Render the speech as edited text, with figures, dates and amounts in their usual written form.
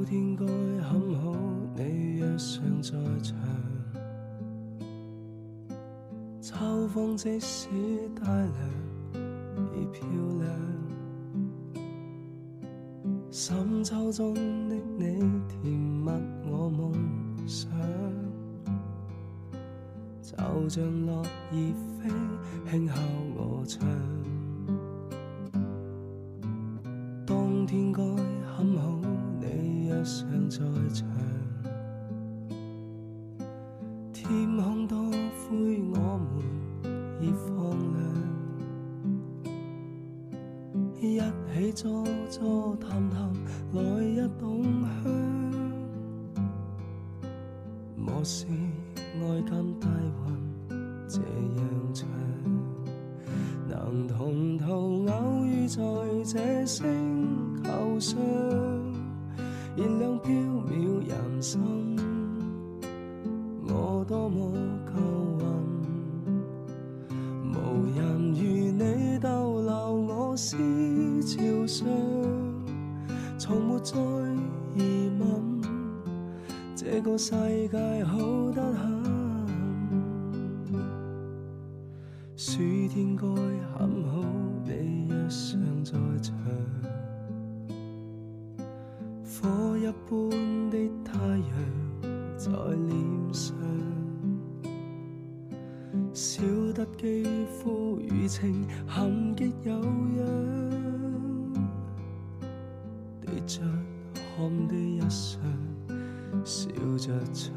天該很好，你若尚在場。秋風即使帶涼，已漂亮。深秋中的你，甜蜜我夢想。就像落葉飛，輕敲我窗。冬天該很好，你若尚在場。天空多灰，我們已放亮。一起坐坐談談，來一桶香。莫視愛甘帶混這樣長，能同途偶遇在這星球上，燃亮飄渺人生。我多麼夠運，無人如你逗留我思潮上，從沒再疑問，這個世界好得很。暑天該很好，你若尚在場。火一般的太陽在臉上，笑得肌膚如情痕極有樣，對着看的一雙笑着唱。